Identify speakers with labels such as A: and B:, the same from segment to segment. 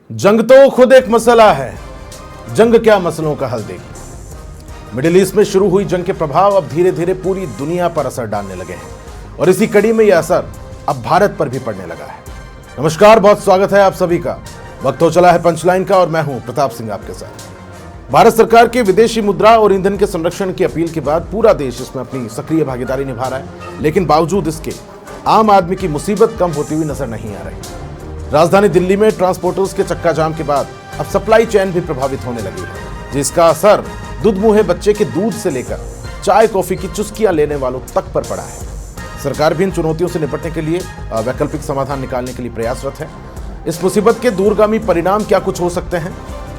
A: जंग तो खुद एक मसला है, जंग क्या मसलों का हल देगी। मिडिल ईस्ट में शुरू हुई जंग के प्रभाव अब धीरे धीरे पूरी दुनिया पर असर डालने लगे हैं और इसी कड़ी में यह असर अब भारत पर भी पड़ने लगा है। नमस्कार, बहुत स्वागत है आप सभी का। वक्त हो चला है पंचलाइन का और मैं हूं प्रताप सिंह आपके साथ। भारत सरकार के विदेशी मुद्रा और ईंधन के संरक्षण की अपील के बाद पूरा देश इसमें अपनी सक्रिय भागीदारी निभा रहा है, लेकिन बावजूद इसके आम आदमी की मुसीबत कम होती हुई नजर नहीं आ रही। राजधानी दिल्ली में ट्रांसपोर्टर्स के चक्का जाम के बाद अब सप्लाई चेन भी प्रभावित होने लगी है, जिसका असर दूध-मुहे बच्चे के दूध से लेकर चाय कॉफी की चुस्कियां लेने वालों तक पर पड़ा है। सरकार भी इन चुनौतियों से निपटने के लिए वैकल्पिक समाधान निकालने के लिए प्रयासरत है। इस मुसीबत के दूरगामी परिणाम क्या कुछ हो सकते हैं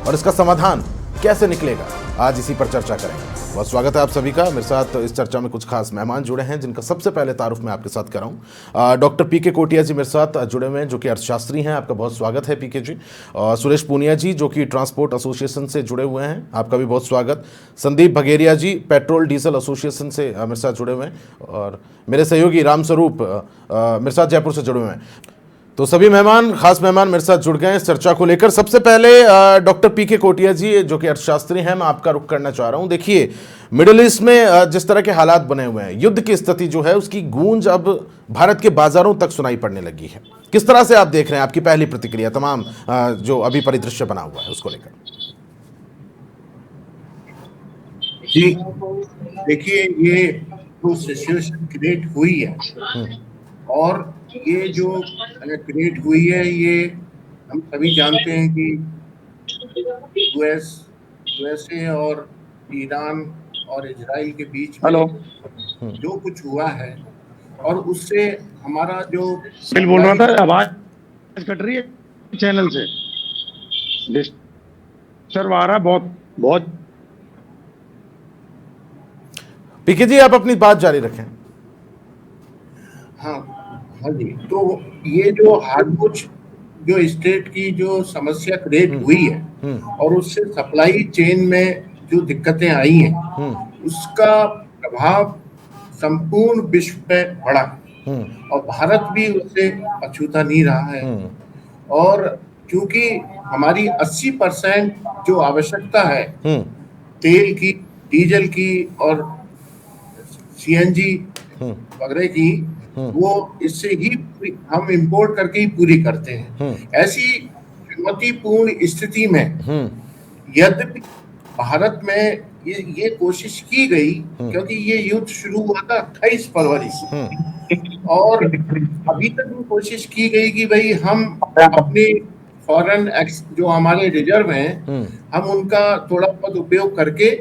A: और इसका समाधान कैसे निकलेगा, आज इसी पर चर्चा करेंगे। बहुत स्वागत है आप सभी का। मेरे साथ इस चर्चा में कुछ खास मेहमान जुड़े हैं, जिनका सबसे पहले तारुफ मैं आपके साथ कराऊं। डॉक्टर पीके कोटिया जी मेरे साथ जुड़े हुए हैं, जो कि अर्थशास्त्री हैं। आपका बहुत स्वागत है पीके जी। सुरेश पूनिया जी, जो कि ट्रांसपोर्ट एसोसिएशन से जुड़े हुए हैं, आपका भी बहुत स्वागत। संदीप भगेरिया जी, पेट्रोल डीजल एसोसिएशन से मेरे साथ जुड़े हुए हैं, और मेरे सहयोगी रामस्वरूप मेरे साथ जयपुर से जुड़े हुए हैं। तो सभी खास मेहमान मेरे साथ जुड़ गए हैं इस चर्चा को लेकर। सबसे पहले डॉक्टर पीके कोटिया जी, जो कि अर्थशास्त्री हैं, मैं आपका रुख करना चाह रहा हूं। देखिए, मिडिल ईस्ट में जिस तरह के हालात बने हुए हैं, युद्ध की स्थिति जो है उसकी गूंज अब भारत के बाजारों तक सुनाई पड़ने लगी है। किस तरह से आप देख रहे हैं, आपकी पहली प्रतिक्रिया तमाम जो अभी परिदृश्य बना हुआ है उसको लेकर?
B: जी देखिए, ये जो सिचुएशन क्रिएट हुई है और ये जो क्रिएट हुई है, ये हम सभी जानते हैं कि यूएसए और ईरान और इजराइल के बीच में जो कुछ हुआ है, और उससे हमारा जो
C: बोल रहा था, आवाज कट रही है चैनल से, डिस्टर्ब आ रहा बहुत।
A: पीके जी, आप अपनी बात जारी रखें।
B: हाँ जी, तो ये जो हार्डवुड जो स्टेट की जो समस्या क्रिएट हुई है और उससे सप्लाई चेन में जो दिक्कतें आई हैं, उसका प्रभाव संपूर्ण विश्व पे पड़ा और भारत भी उससे अछूता नहीं रहा है। और क्योंकि हमारी 80% जो आवश्यकता है तेल की, डीजल की और सीएनजी वगैरह की, वो इससे ही हम इंपोर्ट करके ही पूरी करते हैं। ऐसी चुनौतीपूर्ण स्थिति में यद्यपि भारत में ये कोशिश की गई, क्योंकि ये युद्ध शुरू हुआ था 28 फरवरी से, और अभी तक भी कोशिश की गई कि भाई हम अपने फॉरेन जो हमारे रिजर्व हैं, हम उनका थोड़ा बहुत उपयोग करके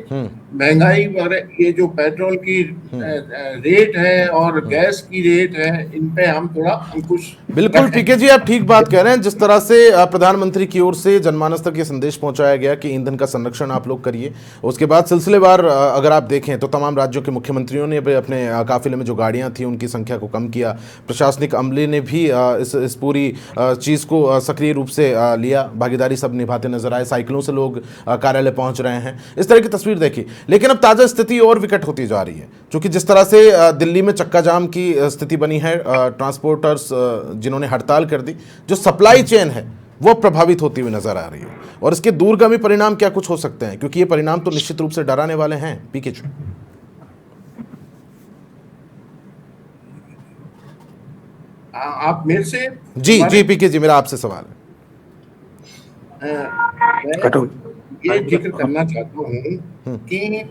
B: महंगाई वगैरह, ये जो पेट्रोल की रेट है और गैस की रेट है, इन पे हम थोड़ा अंकुश।
A: बिल्कुल पीके जी, आप ठीक बात कह रहे हैं। जिस तरह से प्रधानमंत्री की ओर से जनमानस तक ये संदेश पहुंचाया गया कि ईंधन का संरक्षण आप लोग करिए, उसके बाद सिलसिलेवार अगर आप देखें तो तमाम राज्यों के मुख्यमंत्रियों ने भी अपने काफिले में जो गाड़ियां थी उनकी संख्या को कम किया। प्रशासनिक अमले ने भी इस पूरी चीज़ को सक्रिय रूप से लिया, भागीदारी सब निभाते नजर आए। साइकिलों से लोग कार्यालय पहुंच रहे हैं, इस तरह की तस्वीर देखी। लेकिन अब ताज़ा स्थिति और विकट होती जा रही है, क्योंकि जिस तरह से दिल्ली में चक्का जाम की स्थिति बनी है, ट्रांसपोर्टर्स जिन्होंने हड़ताल कर दी, जो सप्लाई चेन है वो प्रभावित होती हुई नजर आ रही है। और इसके दूरगामी परिणाम क्या कुछ हो सकते हैं, क्योंकि ये परिणाम तो निश्चित रूप से डराने वाले हैं। पीके जी,
B: आप मेरे से
A: जी पीके जी, मेरा आपसे सवाल है।
B: ये जिक्र करना चाहता हूँ कि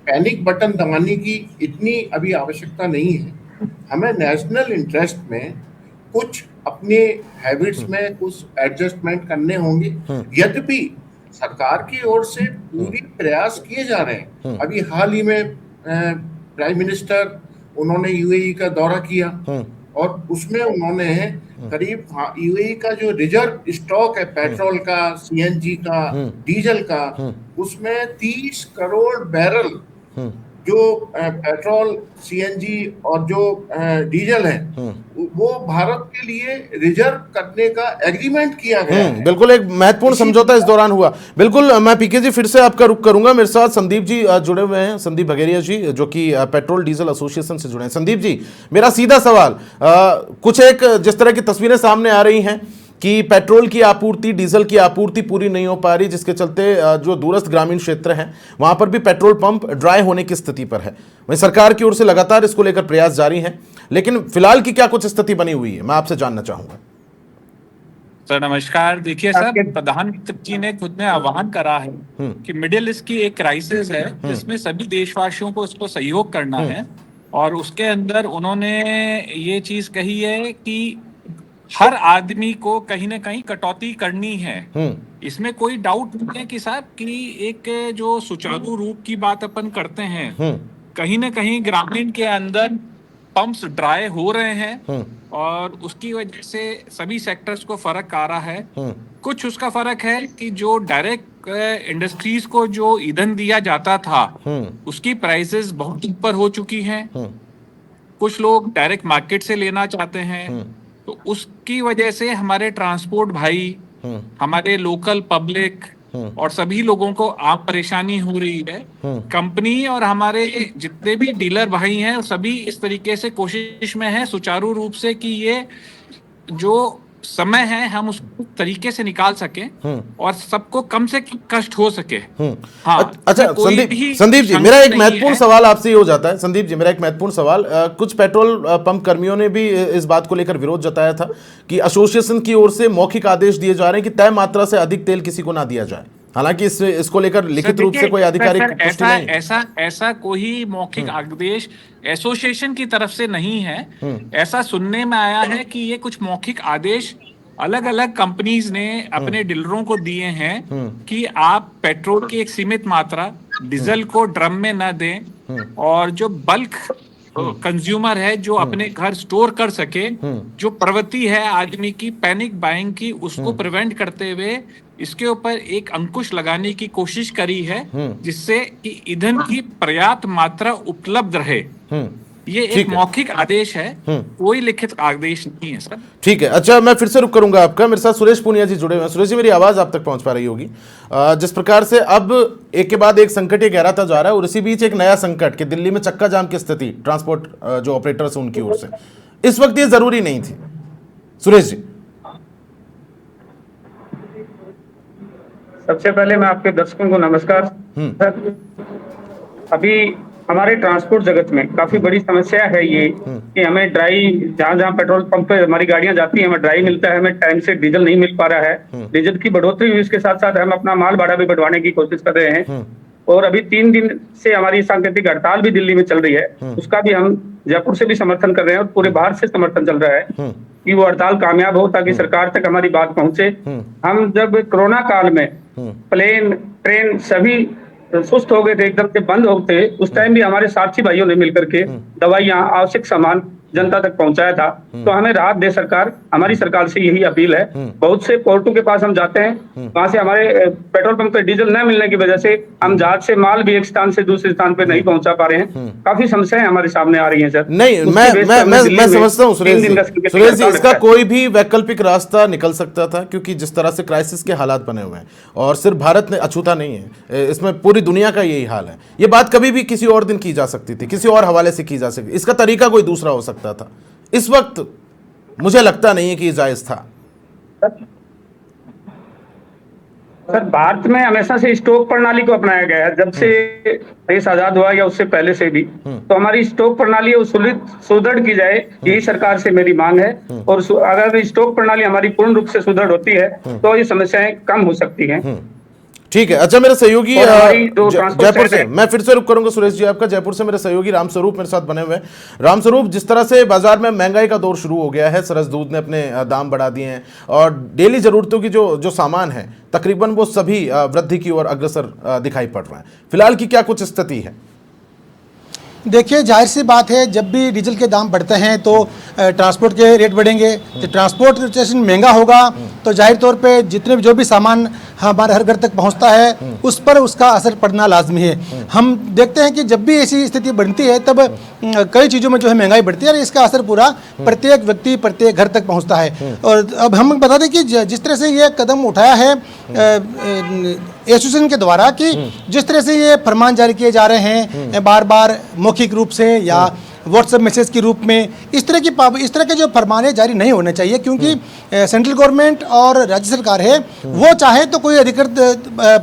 B: पैनिक बटन दबाने की इतनी अभी आवश्यकता नहीं है। हमें नेशनल इंटरेस्ट में कुछ अपने हैबिट्स में कुछ एडजस्टमेंट करने होंगे। यद्यपि सरकार की ओर से पूरी प्रयास किए जा रहे हैं। अभी हाल ही में प्राइम मिनिस्टर, उन्होंने यूएई का दौरा किया और उसमें उन्होंने करीब यूएई का जो रिजर्व स्टॉक है पेट्रोल का, सीएनजी का, डीजल का, उसमें 30 करोड़ बैरल जो पेट्रोल, सीएनजी और जो डीजल है, वो भारत के लिए रिजर्व करने का एग्रीमेंट किया गया है।
A: बिल्कुल, एक महत्वपूर्ण समझौता इस दौरान हुआ। बिल्कुल, मैं पीके जी फिर से आपका रुख करूंगा। मेरे साथ संदीप जी जुड़े हुए हैं, संदीप भगेरिया जी, जो कि पेट्रोल डीजल एसोसिएशन से जुड़े हैं। संदीप जी, मेरा सीधा सवाल, कुछ एक जिस तरह की तस्वीरें सामने आ रही हैं कि पेट्रोल की आपूर्ति, डीजल की आपूर्ति पूरी नहीं हो पा रही, जिसके चलते जो दूरस्थ ग्रामीण क्षेत्र हैं वहां पर भी पेट्रोल पंप ड्राई होने की स्थिति पर है। वहीं सरकार की ओर से लगातार इसको लेकर प्रयास जारी हैं, लेकिन फिलहाल की क्या कुछ स्थिति बनी हुई है, मैं आपसे जानना चाहूंगा।
D: सर नमस्कार। देखिए सर, प्रधानमंत्री जी ने खुद ने आह्वान करा है कि मिडिल ईस्ट की एक क्राइसिस है जिसमें सभी देशवासियों को इसको सहयोग करना है, और उसके अंदर उन्होंने ये चीज कही है कि हर आदमी को कहीं ना कहीं कटौती करनी है। इसमें कोई डाउट नहीं है कि साहब कि एक जो सुचारू रूप की बात अपन करते हैं, कहीं ना कहीं ग्रामीण के अंदर पंप्स ड्राई हो रहे हैं और उसकी वजह से सभी सेक्टर्स को फर्क आ रहा है। कुछ उसका फर्क है कि जो डायरेक्ट इंडस्ट्रीज को जो ईंधन दिया जाता था उसकी प्राइसेस बहुत ऊपर हो चुकी हैं। कुछ लोग डायरेक्ट मार्केट से लेना चाहते हैं, तो उसकी वजह से हमारे ट्रांसपोर्ट भाई, हमारे लोकल पब्लिक और सभी लोगों को आप परेशानी हो रही है। कंपनी और हमारे जितने भी डीलर भाई हैं सभी इस तरीके से कोशिश में हैं सुचारू रूप से कि ये जो समय है हम उसको तरीके से निकाल सकें और सबको कम से कम कष्ट हो सके। हाँ,
A: अच्छा संदीप जी, मेरा एक महत्वपूर्ण सवाल आपसे ये हो जाता है। संदीप जी, मेरा एक महत्वपूर्ण सवाल, कुछ पेट्रोल पंप कर्मियों ने भी इस बात को लेकर विरोध जताया था कि एसोसिएशन की ओर से मौखिक आदेश दिए जा रहे हैं कि तय मात्रा से अधिक तेल किसी को ना दिया जाए। हालांकि इसको लेकर लिखित रूप से कोई आधिकारिक पुष्टि नहीं है।
D: ऐसा कोई मौखिक आदेश एसोसिएशन की तरफ से नहीं है। ऐसा सुनने में आया है कि ये कुछ मौखिक आदेश अलग अलग कंपनीज ने अपने डीलरों को दिए हैं कि आप पेट्रोल की एक सीमित मात्रा डीजल को ड्रम में न दें, और जो बल्क कंज्यूमर है जो अपने घर स्टोर कर सके, जो प्रवृत्ति है आदमी की पैनिक बाइंग की, उसको प्रिवेंट करते हुए इसके ऊपर एक अंकुश लगाने की कोशिश करी है जिससे कि ईंधन की पर्याप्त मात्रा उपलब्ध रहे। ये एक मौखिक आदेश है, कोई लिखित आदेश नहीं है सर।
A: ठीक है, अच्छा मैं फिर से रुक करूंगा आपका। मेरे साथ सुरेश पूनिया जी जुड़े हुए हैं। सुरेश जी, मेरी आवाज आप तक पहुंच पा रही होगी। जिस प्रकार से अब एक के बाद एक संकट ये गहराता जा रहा है और इसी बीच एक नया संकट कि दिल्ली में चक्का जाम की स्थिति ट्रांसपोर्ट जो ऑपरेटर्स उनकी ओर से, इस वक्त ये जरूरी नहीं थी। सुरेश जी,
E: सबसे पहले मैं आपके दर्शकों को नमस्कार। अभी हमारे ट्रांसपोर्ट जगत में काफी बड़ी समस्या है ये कि हमें ड्राई, जहां जहां पेट्रोल पंप पे हमारी गाड़ियां जाती हैं हमें ड्राई मिलता है, हमें टाइम से डीजल नहीं मिल पा रहा है। डीजल की बढ़ोतरी हुई, इसके साथ साथ हम अपना माल भाड़ा भी बढ़वाने की कोशिश कर रहे हैं। और अभी 3 दिन से हमारी सांकेतिक हड़ताल भी दिल्ली में चल रही है, उसका भी हम जयपुर से भी समर्थन कर रहे हैं और पूरे बाहर से समर्थन चल रहा है कि वो हड़ताल कामयाब हो ताकि सरकार तक हमारी बात पहुंचे। हम जब कोरोना काल में प्लेन, ट्रेन सभी सुस्त हो गए थे, एकदम से बंद हो गए, उस टाइम भी हमारे साथी भाइयों ने मिलकर के दवाइयां, आवश्यक सामान जनता तक पहुंचाया था। तो हमें राहत दे सरकार, हमारी सरकार से यही अपील है। बहुत से पोर्टों के पास हम जाते हैं, वहां से हमारे पेट्रोल पंप पे डीजल न मिलने की वजह से हम जहाज से माल भी एक स्थान से दूसरे स्थान पे नहीं पहुंचा पा रहे हैं। काफी समस्याएं हमारे सामने आ रही हैं सर।
A: नहीं, मैं समझता हूँ सुरेश जी, इसका कोई भी वैकल्पिक रास्ता निकल सकता था, क्योंकि जिस तरह से क्राइसिस के हालात बने हुए हैं और सिर्फ भारत ने अछूता नहीं है, इसमें पूरी दुनिया का यही हाल है। ये बात कभी भी किसी और दिन की जा सकती थी, किसी और हवाले से की जा सकती, इसका तरीका कोई दूसरा हो सकता था। इस वक्त मुझे लगता नहीं है कि जायज था।
E: सर, भारत में हमेशा से स्टॉक प्रणाली को अपनाया गया है, जब से देश आजाद हुआ या उससे पहले से भी। तो हमारी स्टॉक प्रणाली सुदृढ़ की जाए, यही सरकार से मेरी मांग है। और अगर स्टॉक प्रणाली हमारी पूर्ण रूप से सुदृढ़ होती है तो ये समस्याएं कम हो सकती हैं।
A: ठीक है, अच्छा मेरे सहयोगी जयपुर से, मैं फिर से रुक करूंगा सुरेश जी आपका। जयपुर से मेरे सहयोगी रामस्वरूप मेरे साथ बने हुए हैं। रामस्वरूप, जिस तरह से बाजार में महंगाई का दौर शुरू हो गया है, सरस दूध ने अपने दाम बढ़ा दिए हैं और डेली जरूरतों की जो सामान है तकरीबन वो सभी वृद्धि की ओर अग्रसर दिखाई पड़ रहे हैं। फिलहाल की क्या कुछ स्थिति है?
F: देखिए, जाहिर सी बात है, जब भी डीजल के दाम बढ़ते हैं तो ट्रांसपोर्ट के रेट बढ़ेंगे। तो ट्रांसपोर्ट स्टेशन महंगा होगा तो जाहिर तौर पे जितने जो भी सामान हमारे हर घर तक पहुंचता है उस पर उसका असर पड़ना लाजमी है। हम देखते हैं कि जब भी ऐसी स्थिति बनती है तब कई चीज़ों में जो है महंगाई बढ़ती है और इसका असर पूरा प्रत्येक व्यक्ति, प्रत्येक घर तक पहुँचता है। और अब हम बता दें कि जिस तरह से ये कदम उठाया है एसोसिएशन के द्वारा, कि जिस तरह से ये फरमान जारी किए जा रहे हैं बार बार मौखिक रूप से या व्हाट्सएप मैसेज के रूप में, इस तरह के जो फरमाने जारी नहीं होने चाहिए, क्योंकि सेंट्रल गवर्नमेंट और राज्य सरकार है, वो चाहे तो कोई अधिकृत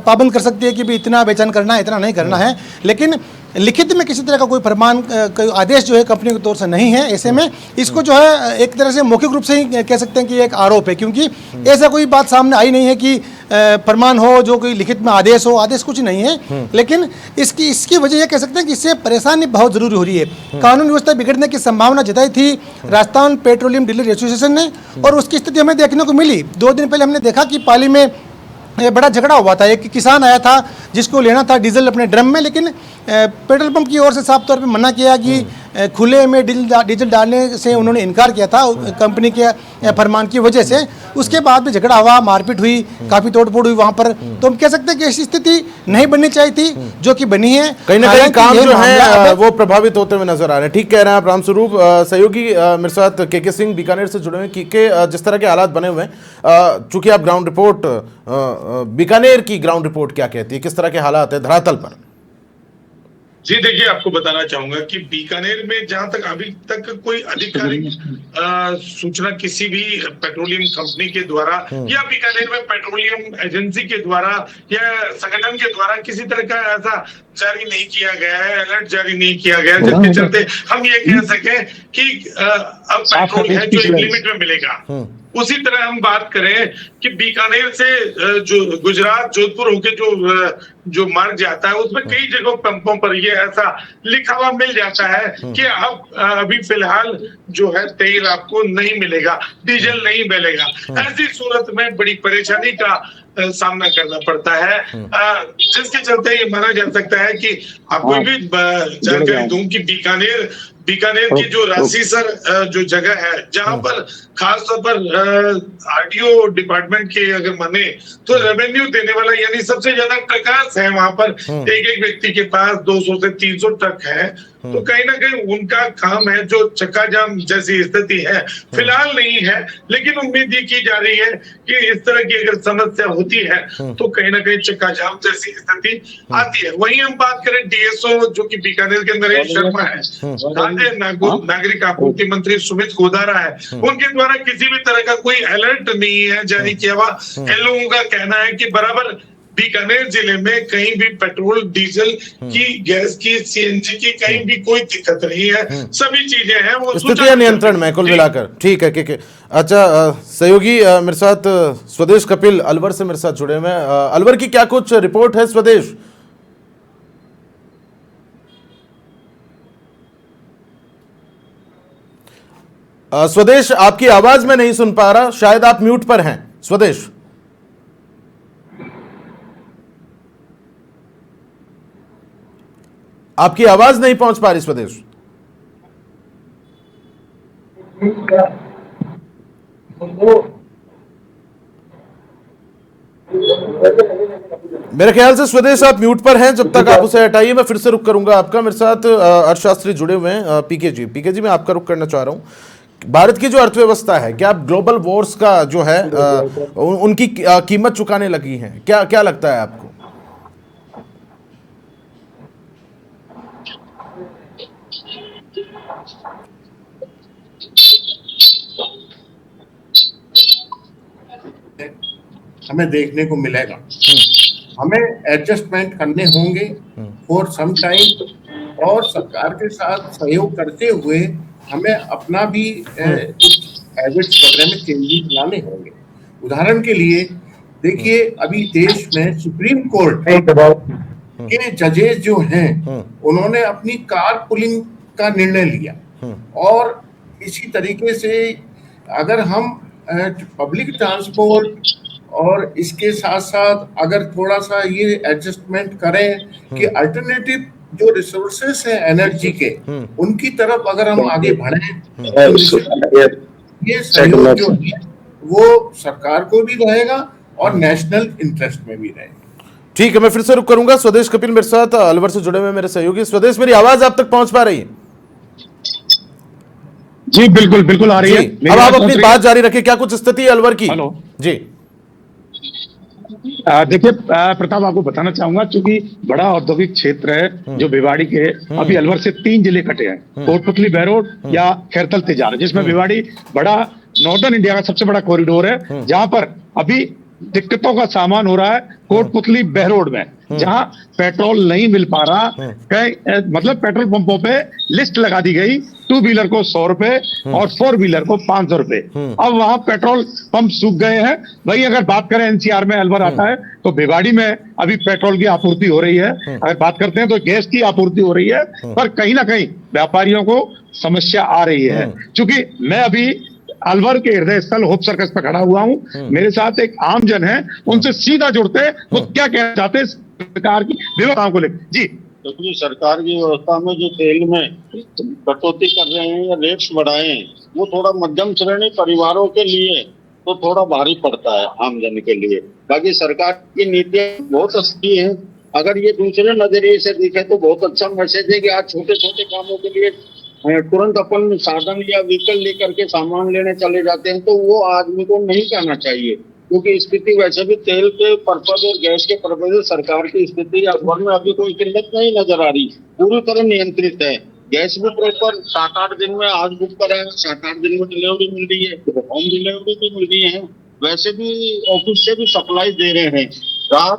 F: पाबंद कर सकती है कि भी इतना बेचैन करना है, इतना नहीं करना है, लेकिन लिखित में किसी तरह का कोई फरमान, कोई आदेश जो है कंपनी के तौर से नहीं है। ऐसे में इसको जो है एक तरह से मौखिक रूप से ही कह सकते हैं कि एक आरोप है, क्योंकि ऐसा कोई बात सामने आई नहीं है कि फरमान हो जो कोई लिखित में आदेश हो, आदेश कुछ नहीं है। लेकिन इसकी वजह यह कह सकते हैं कि इससे परेशानी बहुत जरूरी हो रही है। कानून व्यवस्था बिगड़ने की संभावना जताई थी राजस्थान पेट्रोलियम डीलर एसोसिएशन ने, और उसकी स्थिति हमें देखने को मिली। 2 दिन पहले हमने देखा कि पाली में बड़ा झगड़ा हुआ था। एक किसान आया था जिसको लेना था डीजल अपने ड्रम में, लेकिन पेट्रोल पंप की ओर से साफ तौर पे मना किया कि खुले में डीजल डालने से उन्होंने इनकार किया था कंपनी के फरमान की वजह से। उसके बाद भी झगड़ा हुआ, मारपीट हुई, काफ़ी तोड़फोड़ हुई वहाँ पर। तो हम कह सकते हैं कि ऐसी स्थिति नहीं बननी चाहिए थी, जो कि बनी है।
A: कहीं ना कहीं काम जो है वो प्रभावित होते हुए नजर आ रहे हैं। ठीक कह रहे हैं आप रामस्वरूप। सहयोगी मेरे साथ के सिंह बीकानेर से जुड़े हुए हैं कि जिस तरह के हालात बने हुए हैं, चूंकि आप ग्राउंड रिपोर्ट, बीकानेर की ग्राउंड रिपोर्ट क्या कहती है, किस तरह के हालात है धरातल पर?
G: जी देखिए, आपको बताना चाहूंगा कि बीकानेर में जहां तक अभी तक कोई आधिकारिक सूचना किसी भी पेट्रोलियम कंपनी के द्वारा या बीकानेर में पेट्रोलियम एजेंसी के द्वारा या संगठन के द्वारा किसी तरह का ऐसा जारी नहीं किया गया है, अलर्ट जारी नहीं किया गया, जिसके चलते हम ये कह सकें कि अब पेट्रोल है जो एक लिमिट में मिलेगा। उसी तरह हम बात करें कि बीकानेर से जो गुजरात जोधपुर होके जो मार्ग जाता है, उसमें कई जगह पंपों पर ये ऐसा लिखा हुआ मिल जाता है कि अब अभी फिलहाल जो है तेल आपको नहीं मिलेगा, डीजल नहीं मिलेगा। ऐसी सूरत में बड़ी परेशानी का सामना करना पड़ता है, जिसके चलते ये माना जा सकता है कि आपको भी जानकारी दूं कि बीकानेर की जो रासीसर जो जगह है, जहां पर खासतौर पर आरटीओ डिपार्टमेंट के अगर माने तो रेवेन्यू देने वाला यानी सबसे ज्यादा ट्रकर्स है वहां पर। एक व्यक्ति के पास 200 से 300 ट्रक है, तो कहीं ना कहीं उनका काम है। जो चक्का जाम जैसी स्थिति है फिलहाल नहीं है, लेकिन उम्मीद ये की जा रही है कि इस तरह की अगर समस्या होती है तो कहीं ना कहीं चक्का जाम जैसी स्थिति आती है। वहीं हम बात करें डीएसओ जो कि बीकानेर के नरेश शर्मा है, खाद्य नागरिक आपूर्ति मंत्री सुमित गोदारा है, उनके द्वारा किसी भी तरह का कोई अलर्ट नहीं है जारी किया हुआ। इन लोगों का कहना है कि बराबर बीकानेर जिले में कहीं भी पेट्रोल, डीजल की, गैस की, सीएनजी की कहीं भी कोई दिक्कत नहीं है, सभी चीजें हैं वो
A: स्थितियां नियंत्रण में कुल मिलाकर। ठीक है। अच्छा, सहयोगी मेरे साथ स्वदेश कपिल अलवर से मेरे साथ जुड़े हुए हैं। अलवर की क्या कुछ रिपोर्ट है स्वदेश? स्वदेश, आपकी आवाज में नहीं सुन पा रहा, शायद आप म्यूट पर हैं। स्वदेश, आपकी आवाज नहीं पहुंच पा रही स्वदेश। मेरे ख्याल से स्वदेश आप म्यूट पर हैं, जब तक आप उसे हटाइए मैं फिर से रुक करूंगा आपका। मेरे साथ अर्थशास्त्री जुड़े हुए हैं, पीके जी मैं आपका रुक करना चाह रहा हूं। भारत की जो अर्थव्यवस्था है, क्या ग्लोबल वॉर्स का जो है उनकी कीमत चुकाने लगी है? क्या लगता है आपको?
B: हमें देखने को मिलेगा। हमें एडजस्टमेंट करने होंगे फॉर सम टाइम, और सरकार के साथ सहयोग करते हुए हमें अपना भी कुछ हैबिट्स वगैरह में चेंजेस लाने होंगे। उदाहरण के लिए देखिए, अभी देश में सुप्रीम कोर्ट के जजेस जो हैं उन्होंने अपनी कार पुलिंग का निर्णय लिया, और इसी तरीके से अगर हम पब्लिक ट्रांसपोर्ट और इसके साथ साथ अगर थोड़ा सा ये एडजस्टमेंट करें कि अल्टरनेटिव जो रिसोर्सेस हैं एनर्जी के, उनकी तरफ अगर हम आगे बढ़ें, ये सहयोग जो है वो सरकार को भी रहेगा और नेशनल इंटरेस्ट में भी रहेगा।
A: ठीक है, मैं फिर से रुक करूंगा। स्वदेश कपिल मेरे साथ अलवर से जुड़े हुए मेरे सहयोगी। स्वदेश, मेरी आवाज आप तक पहुंच पा रही है?
C: जी बिल्कुल आ रही है।
A: अब आप अपनी बात जारी रखिए। क्या कुछ स्थिति है अलवर की?
C: हेलो
A: जी
C: देखिए प्रताप, आपको बताना चाहूंगा, चूंकि बड़ा औद्योगिक क्षेत्र है जो भिवाड़ी के, अभी अलवर से 3 जिले कटे हैं, कोटपुतली, बहरोड या खैरतल तिजारा, जिसमें भिवाड़ी बड़ा नॉर्दर्न इंडिया का सबसे बड़ा कॉरिडोर है, जहां पर अभी दिक्कतों का सामान हो रहा है कोटपुतली बहरोड में, जहां पेट्रोल नहीं मिल पा रहा। मतलब पेट्रोल पंपों पे लिस्ट लगा दी गई, 2 व्हीलर को 100 रुपए और 4 व्हीलर को 500 रुपए। अब वहां पेट्रोल पंप सूख गए हैं। वही अगर बात करें एनसीआर में अलवर आता है तो भिवाड़ी में अभी पेट्रोल की आपूर्ति हो रही है। अगर बात करते हैं तो गैस की आपूर्ति हो रही है, पर कहीं ना कहीं व्यापारियों को समस्या आ रही है। क्योंकि मैं अभी अलवर के हृदय स्थल होप सर्कस पर खड़ा हुआ हूं, मेरे साथ एक आम जन है, उनसे सीधा जुड़ते हैं, वो क्या कहना चाहते हैं सरकार की व्यवस्थाओं को लेकर। जी,
H: क्योंकि सरकार की व्यवस्था में जो तेल में कटौती कर रहे हैं या रेट्स बढ़ाए हैं, वो थोड़ा मध्यम श्रेणी परिवारों के लिए तो थोड़ा भारी पड़ता है आम जन के लिए। बाकी सरकार की नीतियां बहुत अच्छी है। अगर ये दूसरे नजरिए से देखें तो बहुत अच्छा मैसेज है कि आज छोटे छोटे कामों के लिए तुरंत अपन साधन या व्हीकल लेकर के सामान लेने चले जाते हैं, तो वो आदमी को नहीं करना चाहिए। क्योंकि स्थिति वैसे भी तेल के पर्पज और गैस के पर्पज से सरकार की स्थिति अलवर में अभी कोई किल्लत नहीं नजर आ रही, पूरी तरह नियंत्रित है। गैस भी प्रॉपर 7-8 दिन में, आज बुक करा है 7-8 दिन में डिलीवरी मिल रही है, होम डिलीवरी भी मिल रही है। वैसे भी ऑफिस से भी सप्लाई दे रहे हैं। रहा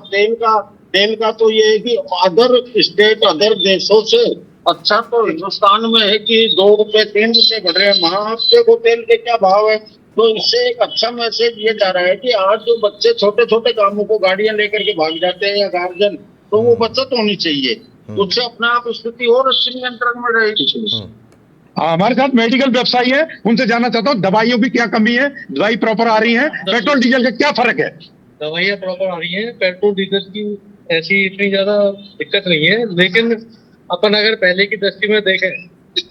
H: तेल का तो ये है कि अदर स्टेट, अदर देशों से अच्छा तो हिंदुस्तान में है कि 2 रुपए 3 रुपए बढ़ रहे हैं। महाराष्ट्र को तेल के क्या भाव है, तो इससे एक अच्छा मैसेज ये जा रहा है कि आज जो बच्चे छोटे छोटे कामों को गाड़ियां लेकर के भाग जाते हैं या गार्जियन, तो वो बचत होनी चाहिए, उससे अपने आप स्थिति और अच्छी नियंत्रण में रहेगी।
C: हमारे साथ मेडिकल व्यवसायी है, उनसे जानना चाहता हूँ दवाइयों की क्या कमी है, दवाई प्रॉपर आ रही है, पेट्रोल डीजल का क्या फर्क है?
I: दवाइयाँ प्रॉपर आ रही है, पेट्रोल डीजल की ऐसी इतनी ज्यादा दिक्कत नहीं है। लेकिन अपन अगर पहले की दृष्टि में देखें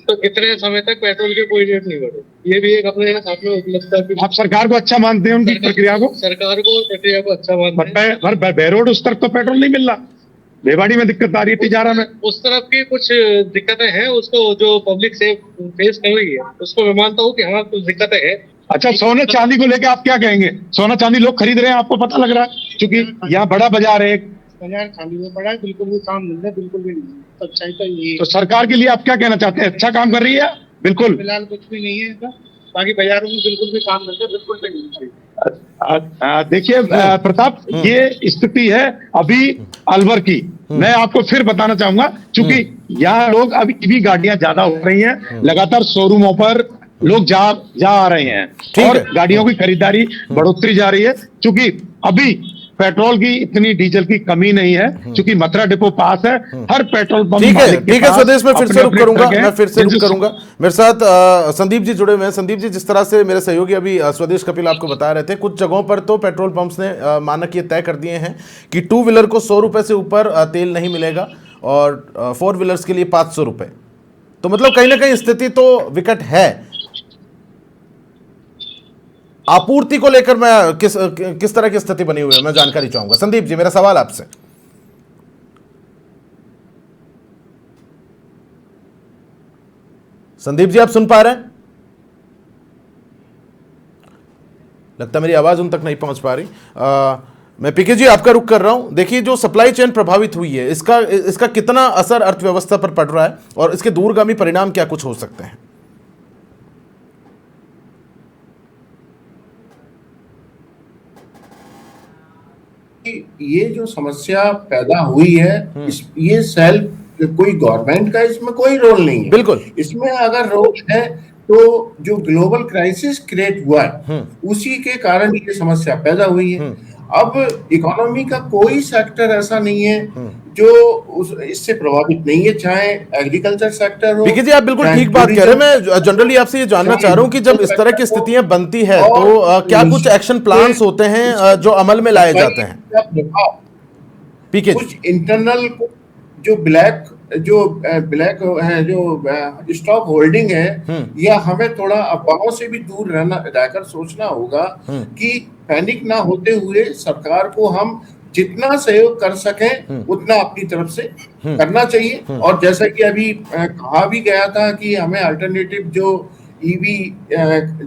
I: तो इतने समय तक पेट्रोल के कोई रेट नहीं बढ़े, ये भी एक अपने साथ में उपलब्धता।
C: आप सरकार को अच्छा मानते हैं उनकी प्रक्रिया को?
I: सरकार को प्रक्रिया को अच्छा मानते हैं।
C: बहरोड उस तरफ तो पेट्रोल नहीं मिल रहा, भिवाड़ी में दिक्कत आ रही है, तिजारा में
I: उस तरफ की कुछ दिक्कतें हैं, उसको जो पब्लिक से फेस कर रही है उसको मैं मानता हूँ कि हाँ कुछ दिक्कतें हैं।
C: अच्छा, सोने चांदी को लेकर आप क्या कहेंगे? सोना चांदी लोग खरीद रहे हैं, आपको पता लग रहा है? क्योंकि यहाँ बड़ा बाजार है,
I: बाजार खाली में पड़ा है, बिल्कुल भी काम नहीं है, बिल्कुल भी नहीं। अच्छाई तो ये
C: तो सरकार के लिए आप क्या कहना चाहते हैं? अच्छा काम कर रही है? बिल्कुल
I: फिलहाल कुछ भी नहीं है, बाकी बाजारों में बिल्कुल भी काम नहीं है, बिल्कुल भी नहीं।
C: देखिए प्रताप, ये स्थिति है अभी अलवर की। मैं आपको फिर बताना चाहूंगा, क्योंकि यहाँ लोग अभी भी गाड़ियां ज्यादा हो रही हैं, लगातार शोरूमों पर लोग जा आ रहे हैं और गाड़ियों की खरीदारी बढ़ोतरी जा रही है। क्योंकि अभी पेट्रोल की इतनी, डीजल की कमी नहीं है, क्योंकि मथुरा डिपो पास है, हर पेट्रोल पंप।
A: ठीक है स्वदेश, मैं फिर से रुक करूंगा। मेरे साथ संदीप जी जुड़े हुए हैं। संदीप जी, जिस तरह से मेरे सहयोगी अभी स्वदेश कपिल आपको बता रहे थे, कुछ जगहों पर तो पेट्रोल पंप्स ने मानक ये तय कर दिए हैं कि 2 व्हीलर को 100 रुपए से ऊपर तेल नहीं मिलेगा और 4 व्हीलर्स के लिए 500 रुपए। तो मतलब कहीं ना कहीं स्थिति तो विकट है। आपूर्ति को लेकर मैं किस तरह की स्थिति बनी हुई है, मैं जानकारी चाहूंगा। संदीप जी, मेरा सवाल आपसे। संदीप जी, आप सुन पा रहे हैं? लगता है मेरी आवाज उन तक नहीं पहुंच पा रही। मैं पीके जी आपका रुख कर रहा हूं। देखिए, जो सप्लाई चेन प्रभावित हुई है, इसका कितना असर अर्थव्यवस्था पर पड़ रहा है और इसके दूरगामी परिणाम क्या कुछ हो सकते हैं?
B: ये जो समस्या पैदा हुई है, ये सेल्फ कोई गवर्नमेंट का इसमें कोई रोल नहीं है।
A: बिल्कुल,
B: इसमें अगर रोल है तो जो ग्लोबल क्राइसिस क्रिएट हुआ है उसी के कारण ये समस्या पैदा हुई है। अब इकोनॉमी का कोई सेक्टर ऐसा नहीं है जो इससे प्रभावित नहीं है, चाहे एग्रीकल्चर सेक्टर हो।
A: जी, आप बिल्कुल ठीक बात कह रहे हैं। मैं जनरली आपसे ये जानना चाह रहा हूं कि जब इस तरह की स्थितियां बनती है तो क्या कुछ एक्शन प्लान्स होते हैं जो अमल में लाए जाते हैं? पीके,
B: कुछ इंटरनल जो ब्लैक है, जो स्टॉक होल्डिंग है, या हमें थोड़ा अफवाहों से भी दूर रहकर सोचना होगा कि पैनिक ना होते हुए सरकार को हम जितना सहयोग कर सकें उतना अपनी तरफ से करना चाहिए। और जैसा कि अभी कहा भी गया था कि हमें अल्टरनेटिव जो ईवी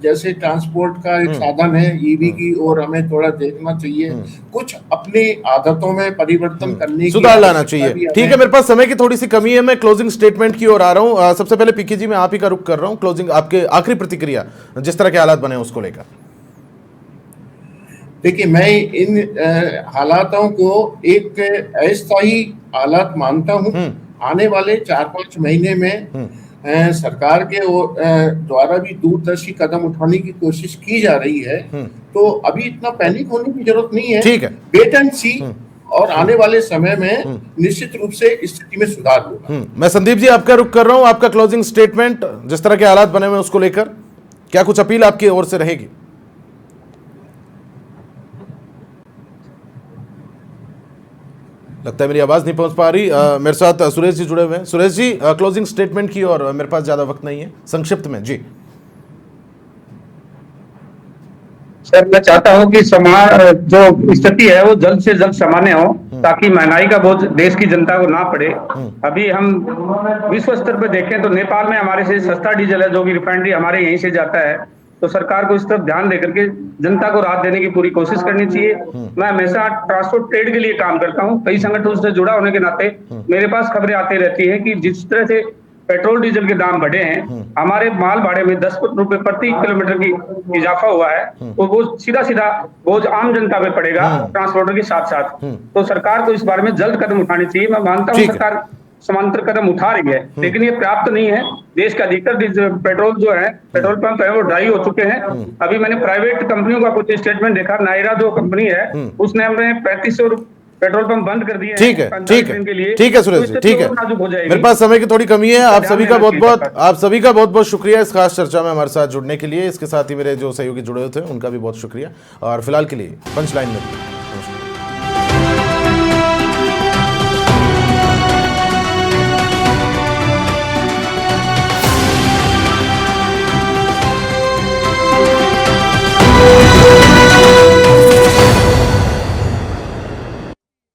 B: जैसे ट्रांसपोर्ट का एक साधन है, ईवी की ओर हमें थोड़ा देखना चाहिए, कुछ अपनी आदतों में परिवर्तन करने की
A: सुधार लाना चाहिए।
B: आवश्यकता भी
A: ठीक है, मेरे पास समय की थोड़ी सी कमी है, मैं क्लोजिंग स्टेटमेंट की ओर आ रहा हूं। सबसे पहले पीके जी मैं आप ही का रुख कर रहा हूं, क्लोजिंग आपके आखिरी प्रतिक्रिया जिस तरह के हालात बने उसको लेकर।
B: देखिए, मैं इन हालातों को एक अस्थायी हालात मानता हूं। आने वाले 4-5 महीने में सरकार के द्वारा भी दूरदर्शी कदम उठाने की कोशिश की जा रही है, तो अभी इतना पैनिक होने की जरूरत नहीं है।
A: ठीक है,
B: वेट एंड सी, और आने वाले समय में निश्चित रूप से स्थिति में सुधार होगा।
A: मैं संदीप जी आपका रुख कर रहा हूं, आपका क्लोजिंग स्टेटमेंट जिस तरह के हालात बने हुए उसको लेकर क्या कुछ अपील आपकी ओर से रहेगी? लगता है मेरी आवाज नहीं पहुंच पा रही। मेरे साथ सुरेश जी जुड़े हुए हैं। सुरेश जी, क्लोजिंग स्टेटमेंट की, और मेरे पास ज्यादा वक्त नहीं है, संक्षिप्त में जी।
E: सर, मैं चाहता हूं कि जो स्थिति है वो जल्द से जल्द सामान्य हो, ताकि महंगाई का बोझ देश की जनता को ना पड़े। अभी हम विश्व स्तर पर देखें तो नेपाल में हमारे से सस्ता डीजल है, जो कि रिफाइनरी हमारे यहीं से जाता है। तो सरकार को इस तरफ ध्यान देकर के जनता को राहत देने की पूरी कोशिश करनी चाहिए। मैं हमेशा ट्रांसपोर्ट ट्रेड के लिए काम करता हूं, कई संगठनों से जुड़ा होने के नाते मेरे पास खबरें आती रहती है कि जिस तरह से पेट्रोल डीजल के दाम बढ़े हैं, हमारे माल भाड़े में 10 रुपए प्रति किलोमीटर की इजाफा हुआ है, तो वो सीधा सीधा बोझ आम जनता पे पड़ेगा ट्रांसपोर्टर के साथ साथ। तो सरकार को इस बारे में जल्द कदम उठाने चाहिए। मैं मानता हूँ सरकार समांतर कदम उठा रही है, लेकिन ये पर्याप्त नहीं है। देश का अधिकतर पेट्रोल जो है, पेट्रोल पंप है, वो ड्राई हो चुके हैं। अभी मैंने प्राइवेट कंपनियों का कुछ स्टेटमेंट देखा, नायरा जो कंपनी है उसने हमने 3500 पेट्रोल पंप बंद कर दिए।
A: ठीक है, ठीक है, ठीक है सुरेश जी, ठीक है। मेरे पास समय की थोड़ी कमी है। आप सभी का बहुत बहुत शुक्रिया इस खास चर्चा में हमारे साथ जुड़ने के लिए। इसके साथ ही मेरे जो सहयोगी जुड़े हुए थे उनका भी बहुत शुक्रिया, और फिलहाल के लिए पंच लाइन में।